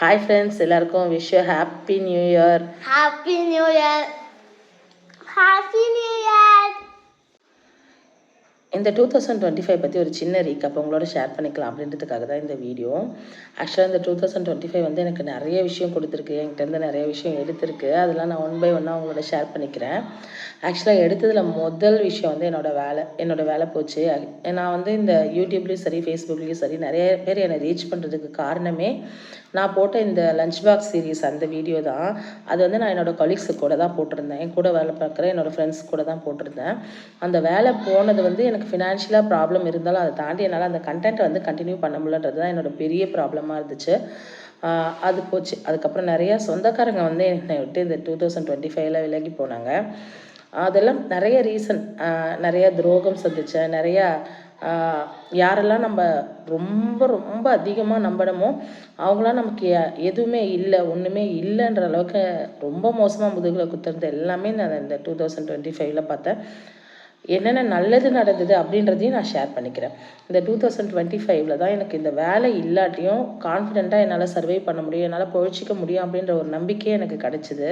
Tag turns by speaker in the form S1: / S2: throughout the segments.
S1: Hi friends, எல்லாருக்கும் wish happy new year.
S2: Happy new year. Happy new year.
S1: இந்த 2025 பற்றி ஒரு சின்ன ரீக்கப் உங்களோட ஷேர் பண்ணிக்கலாம் அப்படின்றதுக்காக தான் இந்த வீடியோ. ஆக்சுவலாக இந்த 2025 வந்து எனக்கு நிறைய விஷயம் கொடுத்துருக்கு, என்கிட்டருந்து நிறைய விஷயம் எடுத்திருக்கு. அதெல்லாம் நான் ஒன் பை ஒன்னாக உங்களோட ஷேர் பண்ணிக்கிறேன். ஆக்சுவலாக எடுத்ததில் முதல் விஷயம் வந்து என்னோடய வேலை போச்சு. நான் வந்து இந்த யூடியூப்லேயும் சரி ஃபேஸ்புக்லேயும் சரி நிறைய பேர் என்னை ரீச் பண்ணுறதுக்கு காரணமே நான் போட்ட இந்த லஞ்ச் பாக்ஸ் சீரீஸ் அந்த வீடியோ தான். அது வந்து நான் என்னோடய கொலீக்ஸு கூட தான் போட்டிருந்தேன், என் கூட வேலை பார்க்குற என்னோடய ஃப்ரெண்ட்ஸ் கூட தான் போட்டிருந்தேன். அந்த வேலை போனது வந்து எனக்கு ஃபினான்ஷியலாக ப்ராப்ளம் இருந்தாலும் அதை தாண்டி என்னால் அந்த கண்டென்ட்டை வந்து கண்டினியூ பண்ண முடியலன்றது தான் என்னோடய பெரிய ப்ராப்ளமாக இருந்துச்சு. அது போச்சு. அதுக்கப்புறம் நிறையா சொந்தக்காரங்க வந்து என்னை விட்டு இந்த 2025 விலகி போனாங்க. அதெல்லாம் நிறைய ரீசன். நிறையா துரோகம் சந்தித்தேன். நிறையா யாரெல்லாம் நம்ம ரொம்ப ரொம்ப அதிகமாக நம்பணுமோ அவங்களாம் நமக்கு எதுவுமே இல்லை, ஒன்றுமே இல்லைன்ற அளவுக்கு ரொம்ப மோசமாக முதுகில் குத்துறது எல்லாமே நான் இந்த 2025 பார்த்தேன். என்னென்ன நல்லது நடந்தது அப்படின்றதையும் நான் ஷேர் பண்ணிக்கிறேன். இந்த 2025 தான் எனக்கு இந்த வேலை இல்லாட்டியும் கான்ஃபிடெண்ட்டாக என்னால் சர்வை பண்ண முடியும், என்னால் பொழைச்சிக்க முடியும் அப்படின்ற ஒரு நம்பிக்கையே எனக்கு கிடச்சிது.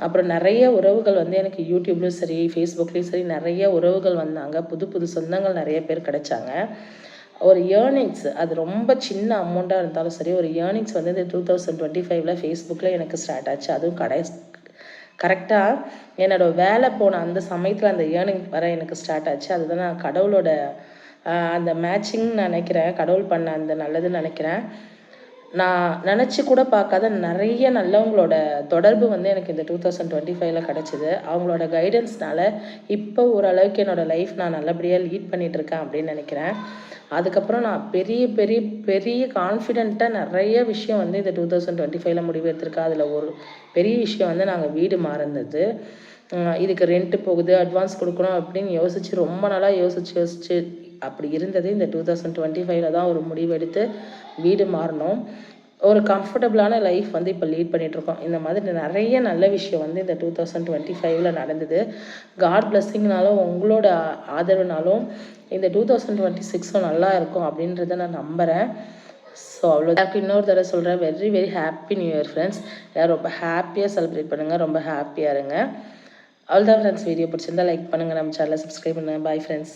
S1: அப்புறம் நிறைய உறவுகள் வந்து எனக்கு யூடியூப்லேயும் சரி ஃபேஸ்புக்லேயும் சரி நிறைய உறவுகள் வந்தாங்க. புது புது சொந்தங்கள் நிறைய பேர் கிடைச்சாங்க. ஒரு ஏர்னிங்ஸ் அது ரொம்ப சின்ன அமௌண்ட்டாக இருந்தாலும் சரி, ஒரு ஏர்னிங்ஸ் வந்து இந்த 2025 ஃபேஸ்புக்கில் எனக்கு ஸ்டார்ட் ஆச்சு. அதுவும் கரெக்டாக என்னோடய வேலை போன அந்த சமயத்தில் அந்த ஏர்னிங் வர எனக்கு ஸ்டார்ட் ஆச்சு. அதுதான் நான் கடவுளோட அந்த மேட்சிங்னு நினைக்கிறேன், கடவுள் பண்ண அந்த நல்லதுன்னு நினைக்கிறேன். நான் நினச்சி கூட பார்க்காத நிறைய நல்லவங்களோட தொடர்பு வந்து எனக்கு இந்த 2025 கிடச்சிது. அவங்களோட கைடன்ஸ்னால இப்போ ஓரளவுக்கு என்னோடய லைஃப் நான் நல்லபடியாக லீட் பண்ணிகிட்ருக்கேன் அப்படின்னு நினைக்கிறேன். அதுக்கப்புறம் நான் பெரிய பெரிய பெரிய கான்ஃபிடென்ட்டாக நிறைய விஷயம் வந்து இந்த 2025 முடிவு எடுத்திருக்கேன். அதில் ஒரு பெரிய விஷயம் வந்து நாங்கள் வீடு மாறினது. இதுக்கு ரெண்ட்டு போகுது, அட்வான்ஸ் கொடுக்கணும் அப்படின்னு யோசித்து ரொம்ப நாளாக யோசித்து அப்படி இருந்தது. இந்த 2025 தான் ஒரு முடிவெடுத்து வீடு மாறினோம். ஒரு கம்ஃபர்டபுளான லைஃப் வந்து இப்போ லீட் பண்ணிகிட்ருக்கோம். இந்த மாதிரி நிறைய நல்ல விஷயம் வந்து இந்த 2025 நடந்தது. காட் பிளஸ்ஸிங்னாலும் உங்களோட ஆதரவுனாலும் இந்த 2026 நல்லா இருக்கும் அப்படின்றத நான் நம்புகிறேன். ஸோ அவ்வளோ இன்னொரு தடவை சொல்கிறேன், very very happy new year friends. எல்லோரும் ரொம்ப ஹாப்பியாக செலிப்ரேட் பண்ணுங்கள், ரொம்ப ஹாப்பியாக இருங்க. அவ்வளோதான் ஃப்ரெண்ட்ஸ். வீடியோ பிடிச்சிருந்தா லைக் பண்ணுங்கள், நம்ம சேனலை சப்ஸ்கிரைப் பண்ணுங்கள். Bye friends.